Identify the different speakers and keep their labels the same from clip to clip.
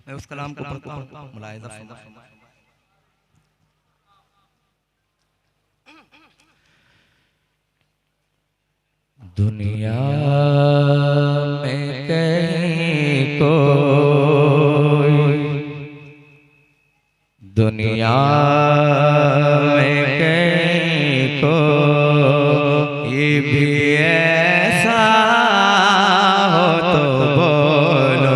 Speaker 1: मैं उस कलाम को पढ़ता हूँ, मुलाहिज़ा फरमाएं। दुनिया में कहीं कोई, दुनिया में कहीं कोई भी ऐसा हो तो बोलो,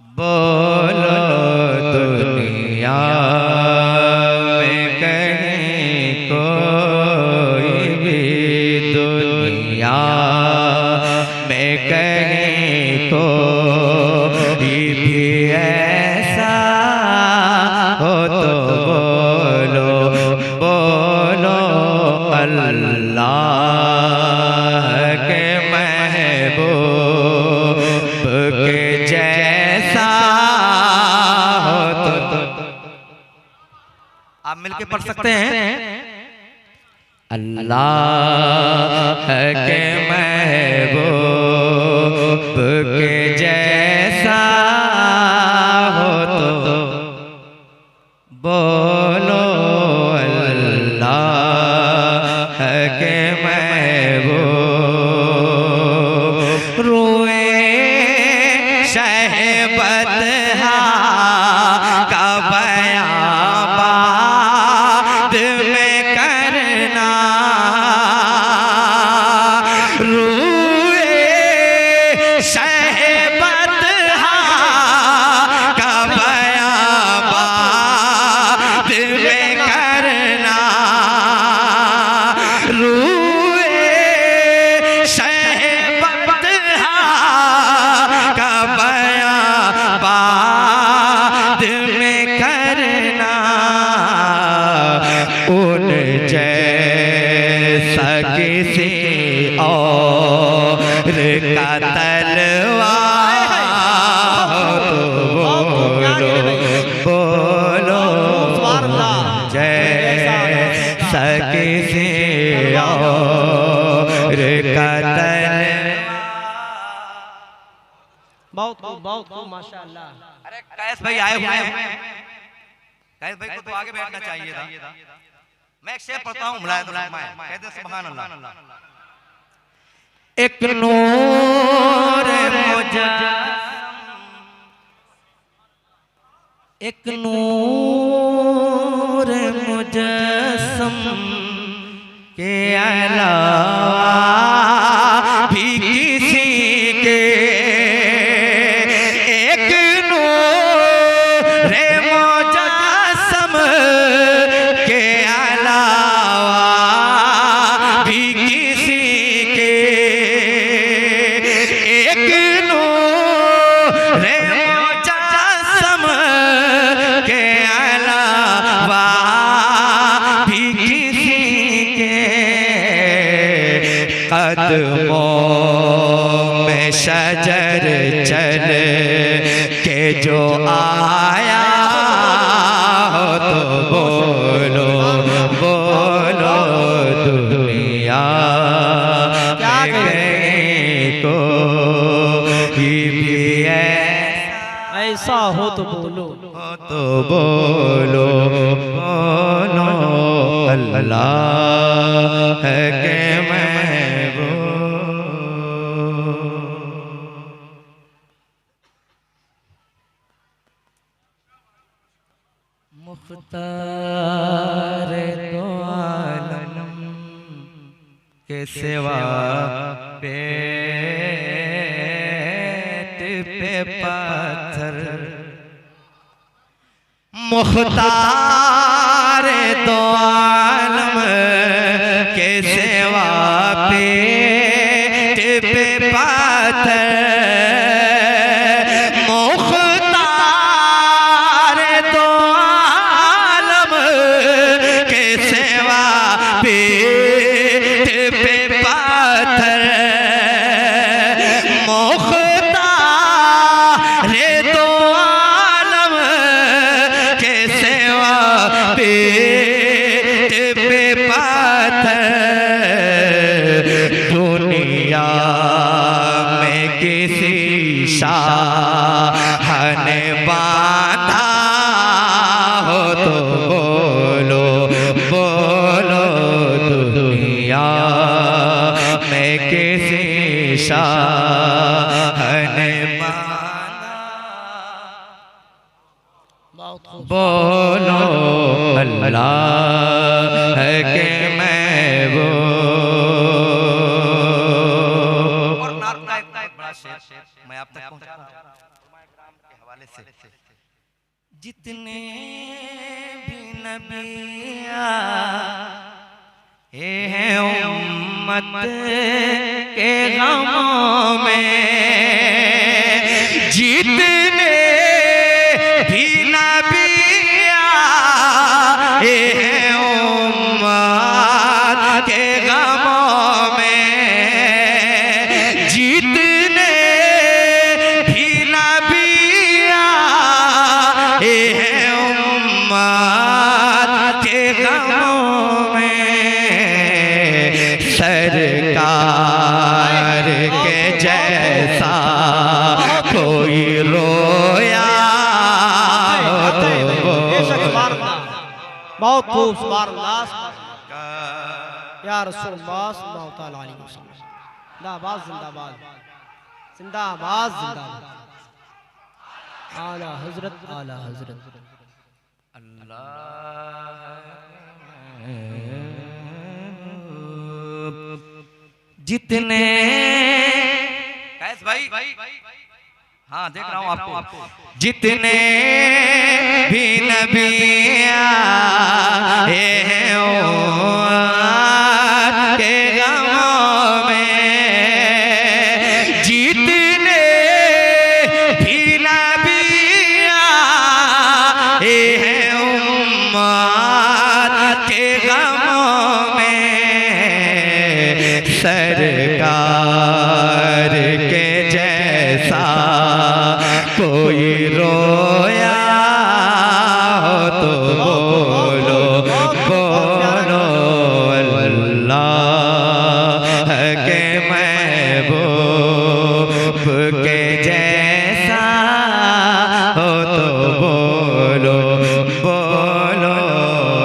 Speaker 1: बोलो दुनिया में कहीं कोई भी, दुनिया में कहीं कोई भी ऐसा हो तो बोलो, बोलो अल्लाह के महबूब के जैसा हो तो। आप मिलके पढ़ सकते हैं। अल्लाह के महबूब के जैसा हो तो बोलो अल्लाह के महबूब। रोए शहबतहा का बयां बाद में करना, रोए शहबतहा का बयां बाद में करना, रोए शहबतहा का बयां बाद में करना। उन जैसा किसी और का तलवार तो बोलो, बोलो जैसा किसी और का तलवार।
Speaker 2: बहुत खूब माशाअल्लाह।
Speaker 1: अरे कैस भाई आए हुए हैं, कैस भाई को तो आगे बैठना चाहिए था। मैं एक शेर पढ़ता हूँ, मुलाहिज़ा फरमाएं, कहते हैं सुभान अल्लाह। एक नूर मुजस्सम, एक नूर मुजस्सम के अलावा भी किसी के, एक नूर मुजस्सम के अलावा भी किसी के, एक नूर मुजस्सम के अलावा भी किसी के, कदमों में शजर चल के जो आया हो तो बोलो, बोलो दुनिया में कहीं कोई भी
Speaker 2: ऐसा हो तो बोलो,
Speaker 1: तो बोलो, बोलो अल्लाह के महबूब। मुख्तार तो आलम के सिवा पेट पे पत्थर, मुख्तार तो आलम के सिवा पेट पे पत्थर, मुख्तार तो आलम के सिवा पेट पे पत्थर, मुख्तार तो आलम के सिवा पेट पे पत्थर। दुनिया में किसी शाह ने बांधा हो तो बोलो बोलो दुनिया में किसी शाह ने बांधा बोलो अल्लाह के मैं वो और नात का एक बड़ा शेर मैं आप तक पहुंचा रहा हूं के हवाले से जितने भी नबिया हैं उम्मत के गमों में जितने भी नबिया हैं उम्मत के गमों में जितने भी नबिया हैं उम्मत के गमों में सरकार के जैसा कोई रोया तो
Speaker 2: बहुत खूब सुभान या रसूलुल्लाह सल्लल्लाहु तआला अलैहि वसल्लम जिंदाबाद जिंदाबाद जिंदाबाद जिंदाबाद आला हजरत
Speaker 1: जितने कैस भाई हाँ देख रहा हूँ आपको जितने भी नबिया के गमों में जितने भी नबिया उम्मत के गमों में सरकार के जैसा कोई रोया हो तो बोलो बोलो अल्लाह के महबूब के जैसा हो तो बोलो बोलो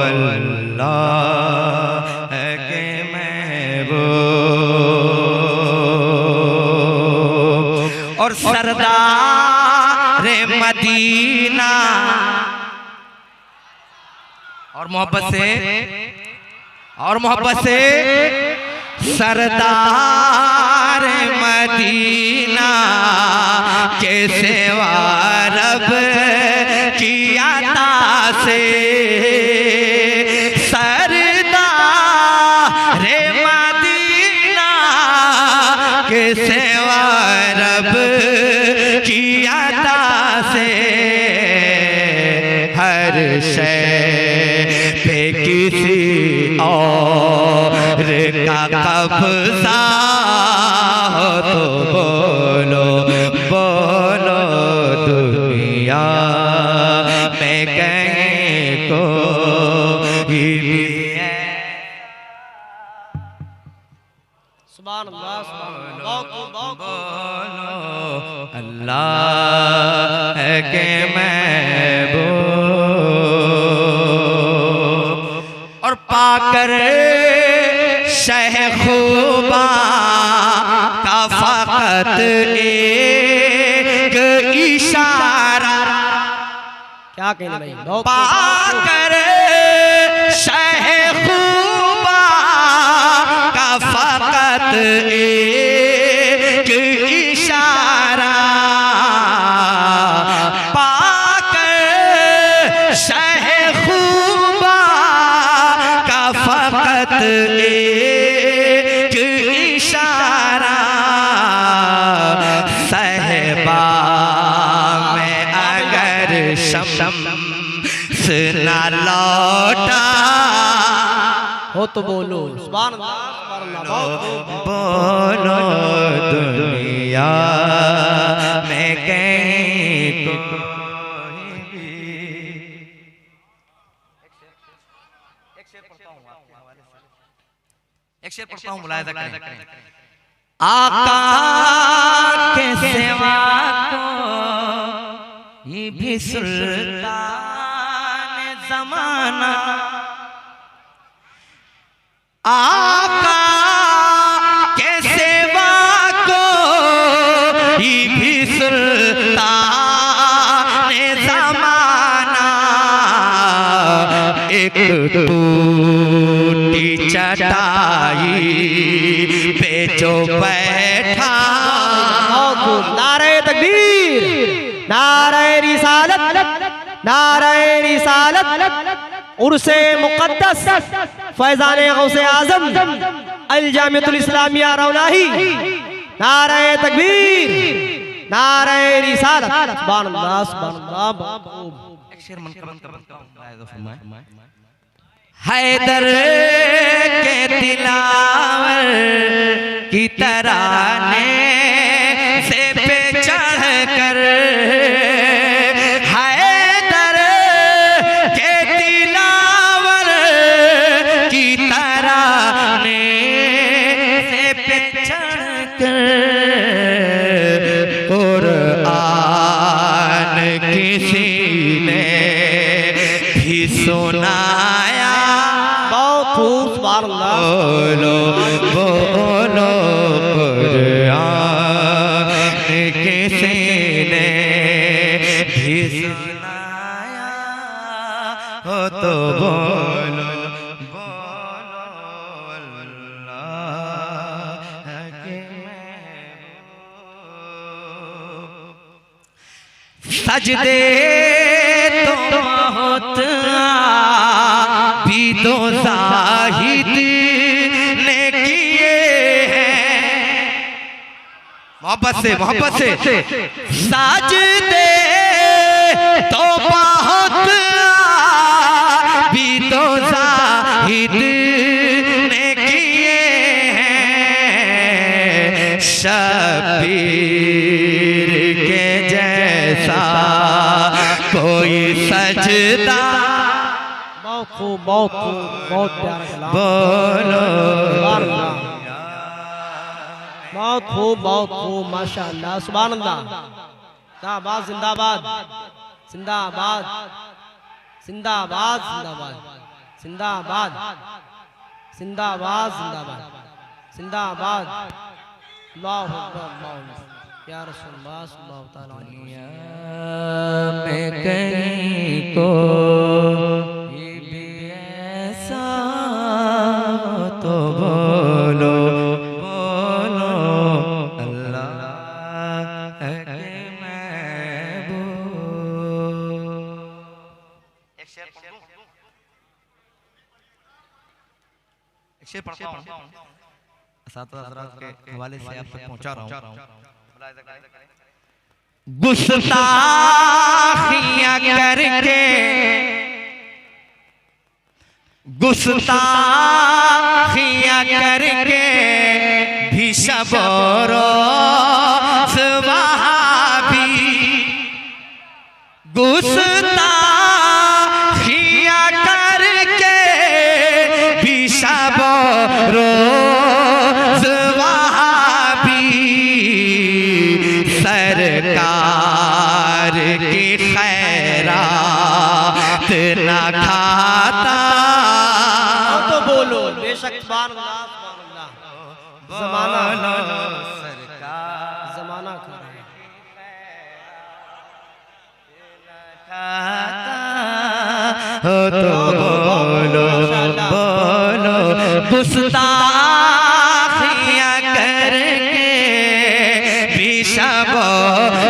Speaker 1: अल्लाह के महबूब और सरदार मदीना और मोहब्बत से सरदार मदीना के सेवा रब की अता से सरदार मदीना के सेवा रब की अता से हर शय पे किसी और का कब्जा हो तो बोलो बोलो दुनिया में कहीं को भी है
Speaker 2: सुभान अल्लाह बोलो
Speaker 1: अल्लाह के महबूब और पाकर शह खूबा का फकत एक इशारा
Speaker 2: क्या कहने भाई
Speaker 1: पाकर शह खूबा का फकत एक इशारा पाकर शह खूबा का फकत एक इशारा सहबा में अगर शम्स ना लौटा
Speaker 2: हो तो बोलो सुभान अल्लाह
Speaker 1: बोलो दुनिया में कहीं कोई भी एक शेर पढ़ता हूँ मुलाहिजा करें आका के सेवा को ये भी सुल्तान जमाना, आका के सेवा को ये भी सुल्तान जमाना, एक टूटी चटाई पे जो बैठा,
Speaker 2: नारे तकबीर, नारे रिसालत, नारे रिसालत, उर्से मुक़द्दस फैज़ाने गौसे आज़म अल जामिअतुल इस्लामिया रौनाही, नारे तकबीर, नारे रिसालत। सुभान अल्लाह, सुभान अल्लाह।
Speaker 1: एक शेर मन का हैदर के दिलावर की तराने से पे चढ़ कर, हैदर के दिलावर की तराने से पे चढ़ कर, कुरान किसी ने भी सुनाया, बोलो बोलो कुरान किसी ने भी सुनाया हो तो बोलो बोलो अल्लाह के महबूब। सजदे तो बहुत भी तो जाहिद ने किए हैं, मोहब्बत से सजदे तो बहुत भी तो जाहिद ने किए हैं, शबीर के जैसा कोई सजदा,
Speaker 2: बहुत प्यारा कलाम,
Speaker 1: बोलो
Speaker 2: बहुत खूब माशाअल्लाह, सुभान अल्लाह। जिंदाबाद जिंदाबाद जिंदाबाद जिंदाबाद जिंदाबाद जिंदाबाद जिंदाबाद जिंदाबाद। अल्लाहु अकबर, अल्लाहु अकबर, या रसूलुल्लाह सल्लल्लाहु तआला अलैहि वसल्लम।
Speaker 1: मैं कहीं को ये भी ऐसा तो बोलो बोलो अल्लाह के महबूब। एक शेर पढ़ता हूँ, साथ हज़रात के हवाले से आप तक पहुँचा रहा हूँ। गुस्ताखियाँ करके, गुस्ताखियाँ करके भी शब रोज़ वहाबी, गुस्ताखियाँ करके भी शब रोज़ वहाबी, सरकार की खैरात न खाता
Speaker 2: तो बोलो बेशक, सुभान अल्लाह, सुभान अल्लाह। ज़माना
Speaker 1: सरकार
Speaker 2: ज़माना कर रहा
Speaker 1: हो तो बोलो बोलो, गुस्ताखियाँ करके भी शब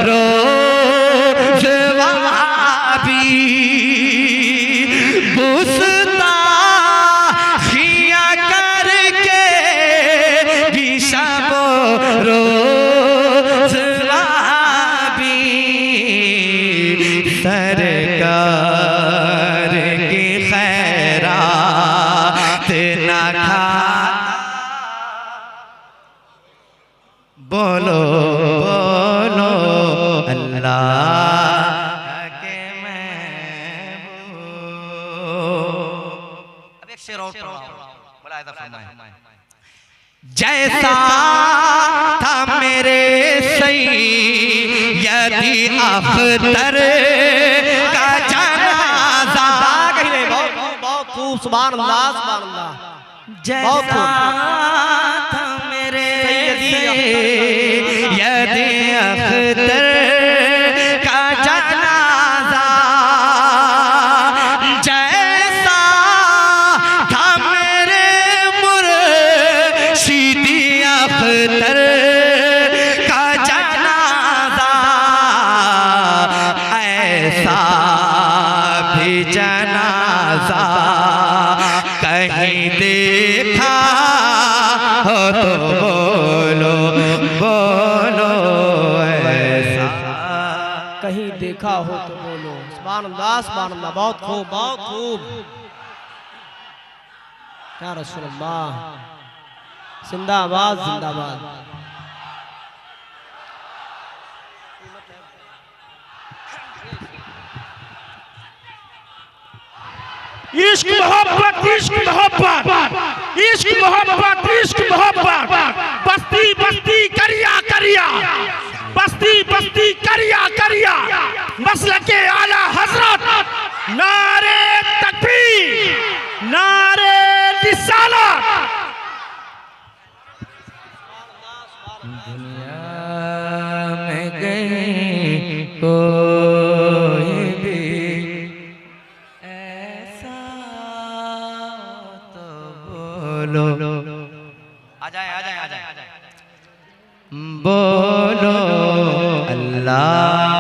Speaker 1: रोज़ वहाबी, गुस्ताखियाँ करके भी शब रोज़ वहाबी, सरकार की खैरात न खाता, बोलो बोलो अल्लाह के महबूब। अब एक शेर और पढ़ो, बड़ा अदब फरमाए। जैसा यदि अख्तर का जनाजा
Speaker 2: कहीं नहीं, बहुत खूब, सुभान अल्लाह, सुभान अल्लाह।
Speaker 1: जैसा था मेरे से यदि अख्तर का जनाजा, जैसा था मेरे मुर्शिदी अख्तर का जनाजा, ऐसा भी जनाजा कहीं देखा हो तो बोलो बोलो ऐसा।
Speaker 2: कहीं देखा हो तो बोलो। सुभान अल्लाह, सुभान अल्लाह। बहुत खूब, बहुत खूब। या रसूल अल्लाह, जिंदाबाद, जिंदाबाद।
Speaker 3: इश्क मोहब्बत, इश्क मोहब्बत, इश्क मोहब्बत, इश्क मोहब्बत। बस्ती बस्ती करिया करिया, बस्ती बस्ती करिया करिया। मसलके आला हजरत, नारे तकबीर, नारे रिसालत।
Speaker 1: दुनिया में कहीं कोई भी ऐसा तो बोलो, आ जाए आ जाए आ जाए बोलो अल्लाह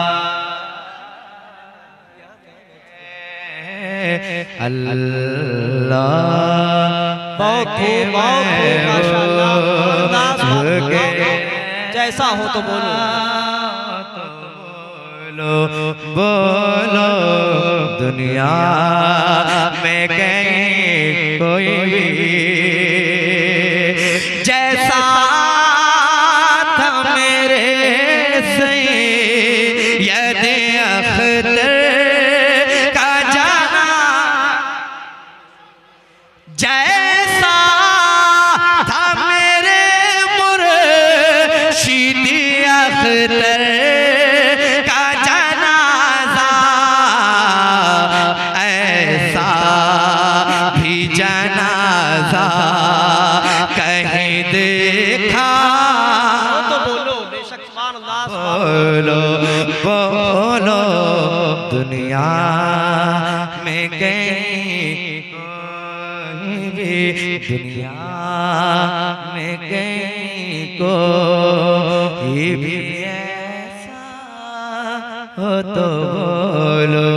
Speaker 1: अल्लाह।
Speaker 2: बहुत खूब, बहुत खूब, माशाअल्लाह। जैसा हो तो बोलो,
Speaker 1: बोलो दुनिया में कहीं कोई भी जैसा था मेरे से यदि अख्तर का जाना, जैसा था मेरे मुर्शिदी अख्तर का जनाजा, ऐसा भी जनाजा कहीं देखा
Speaker 2: तो बोलो। बेशक, सुभान अल्लाह, सुभान
Speaker 1: बोलो बोलो दुनिया में कहीं कोई भी, दुनिया में कहीं कोई भी ऐसा हो तो बोलो